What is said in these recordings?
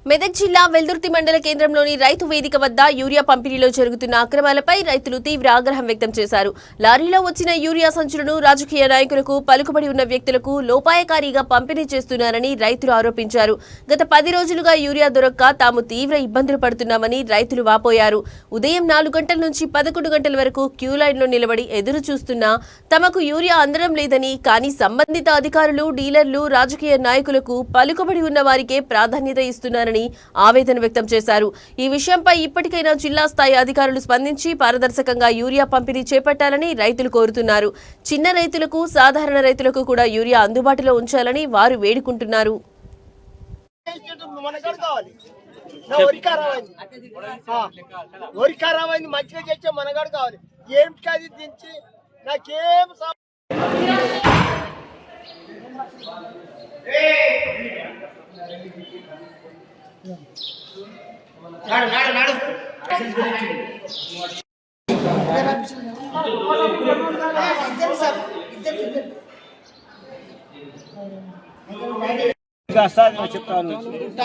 మెదక్ జిల్లా వెల్దుర్తి మండల కేంద్రంలోని రైతు వేదిక వద్ద యూరియా పంపిణీలో జరుగుతున్న అక్రమాలపై రైతులు తీవ్ర ఆగ్రహం వ్యక్తం చేశారు. లారీలో వచ్చిన యూరియా సంచులను రాజకీయ నాయకులకు, పలుకుబడి ఉన్న వ్యక్తులకు లోపాయకారీగా పంపిణీ చేస్తున్నారని రైతులు ఆరోపించారు. గత 10 రోజులుగా యూరియా దొరక్క తాము తీవ్ర ఇబ్బందులు పడుతున్నామని రైతులు వాపోయారు. ఉదయం 4 గంటల నుంచి 11 గంటల వరకు క్యూ లైన్లో నిలబడి ఎదురు చూస్తున్నా తమకు యూరియా అందడం లేదని, కానీ సంబంధిత అధికారులు, డీలర్లు, రాజకీయ నాయకులకు, పలుకుబడి ఉన్న వారికే ప్రాధాన్యత ఇస్తున్నారని ఆవేదన వ్యక్తం చేశారు. ఈ విషయంపై ఇప్పటికైనా జిల్లా స్థాయి అధికారులు స్పందించి పారదర్శకంగా యూరియా పంపిణీ చేపట్టాలని రైతులు కోరుతున్నారు. చిన్న రైతులకు, సాధారణ రైతులకు కూడా యూరియా అందుబాటులో ఉంచాలని వారు వేడుకుంటున్నారు.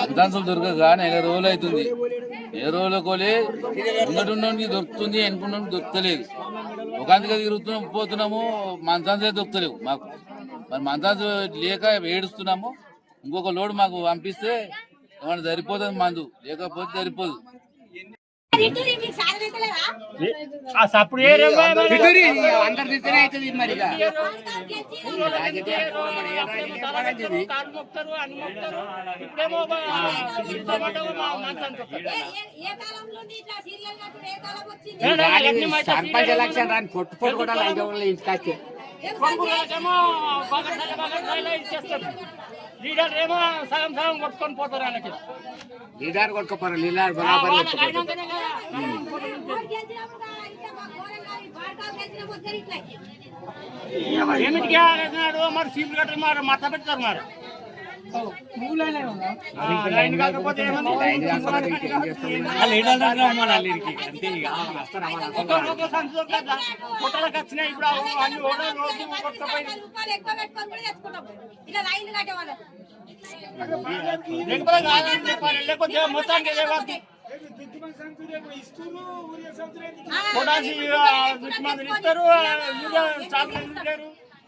అడ్వాన్సులు దొరకగా 4 రోజులు అవుతుంది. ఏ రోజుల కోలే ఉన్నటువంటి దొరుకుతుంది, ఎన్నుకున్న దొరకలేదు. ఒక అందుకే తిరుగుతున్నాం, పోతున్నాము, మంచాన్సే దొరకలేవు మాకు. మరి మంచాన్స్ లేక ఏడుస్తున్నాము. ఇంకొక లోడ్ మాకు పంపిస్తే ఏమన్నా సరిపోతుంది, మందు లేకపోతే సరిపోదు. సర్పంచ్ ఎలక్షన్ రాని పొట్టు పొట్టు కూడా ఇంటికి లీడర్ ఏమో సగం సగం కొట్టుకొని పోతారు. ఆయనకి లీడర్ కొట్టుకోపోరు, లీడర్ బరాబర్ ఏమిటికి మరి సీపులు కట్టి మరి మత పెడతారు. మరి లైన్ కాకపోతే పుట్టలకు వచ్చినాయి. ఇప్పుడు అన్ని లేకపోతే మొత్తానికి ఇస్తారు.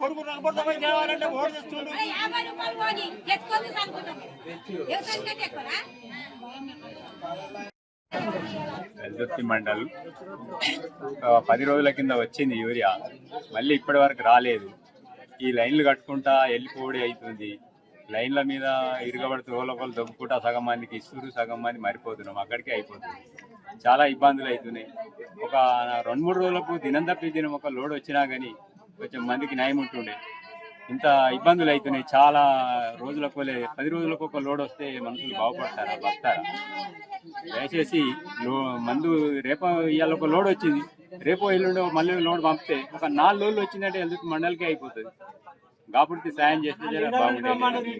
కొడుకు రకపడతాయి తేవాలంటే ఓటు చేస్తుండ్రు. వెల్దుర్తి మండల్ 10 రోజుల కింద వచ్చింది యూరియా, మళ్ళీ ఇప్పటి వరకు రాలేదు. ఈ లైన్లు కట్టుకుంటా వెళ్ళిపోవడం అవుతుంది. లైన్ల మీద ఇరగబడుతూ లోపల దొబ్బుకుంటా సగం మందికి ఇస్తురు, సగం మంది మరిపోతున్నాం, అక్కడికే అయిపోతుంది. చాలా ఇబ్బందులు అవుతున్నాయి. ఒక 2-3 రోజులకు దినం తప్పి దినం ఒక లోడ్ వచ్చినా కానీ కొంచెం మందికి న్యాయం ఉంటుండే. ఇంత ఇబ్బందులు అవుతున్నాయి. చాలా రోజులకు 10 రోజులకు ఒక లోడ్ వస్తే మనుషులు బాగుపడతారా, బతారా? దయచేసి మందు రేపు ఇవాళ ఒక లోడ్ వచ్చింది, రేపు ఎల్లుండి మళ్ళీ లోడ్ పంపితే ఒక 4 రోజులు వచ్చిందంటే వెళ్తే మండలికే అయిపోతుంది. కాబట్టి సాయం చేస్తే బాగుండేది.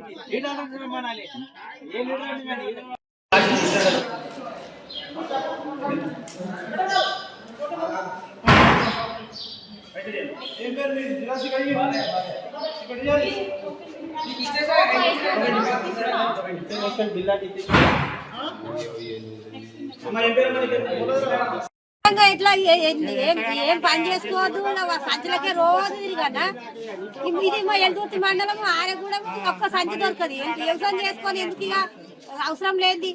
ఇట్లా ఏం పని చేసుకోవద్దు. సంచులకే రోజు తిరిగన్నా. ఇది మా వెల్దుర్తి మండలం ఆరగూడెం ఒక్క సంచి దొరకదు. వ్యవసాయం చేసుకొని ఎందుకు ఇక అవసరం లేని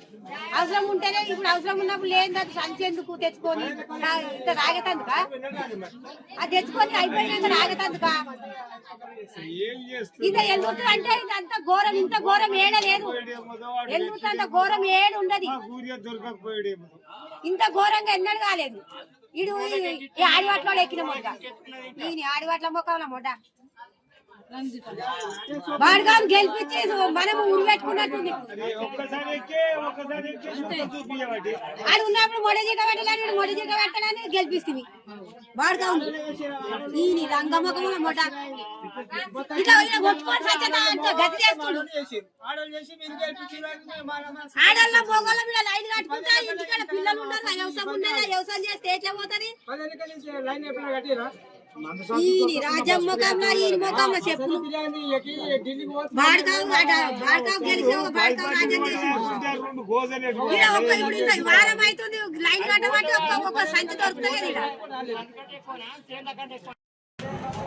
అవసరం ఉంటేనే. ఇప్పుడు అవసరం ఉన్నప్పుడు లేని అది సంచి ఎందుకు తెచ్చుకొని ఇంత రాగేతందుకా? అది తెచ్చుకొని అయిపోయినాక రాగేతందుకా? ఇంత వెల్దుర్తి అంటే అంత ఘోరం, ఇంత ఘోరం ఏడలేదు. వెల్దుర్తి అంత ఘోరం ఏడు ఉండదు. ఇంత ఘోరంగా ఎన్నడూ కాలేదు. ఇడు ఈ ఆడివాట్లో ఎక్కిన మొదట ఈ ఆడివాట్ల మొక్కల మొట వాడుగా గెలిపించి మనము ఉరిపెట్టుకున్నట్టుంది. ఆడు ఉన్నప్పుడు మొడజీక పెట్టాలని మొడజీక పెట్టాలని గెలిపిస్తుంది. వాడుగా ఉంది ఈ రంగమ్మకముల మొట ఇట్లా కొట్టుకొని సత్యత అంత గతి చేస్తుండు. ఆడల్లో మొగోళ్ళ మీద లైన్ కట్టుకుంటా ఇంటికాడ పిల్లలు ఉండరు. వ్యవసాయం ఉండదు. వ్యవసాయం చేస్తే ఎట్లా పోతుంది? ఈ రాజ్యం ముఖంలో ఈ ముఖంలో చెప్పులు బాడకావు గెలిచి బాడకావు రాజ్యం చేసిండు ఈడ ఇప్పుడు ఇంత వారం అవుతుంది లైన్ కట్టమంటే ఒక్క సంచి దొరుకుతలేదు ఈడ.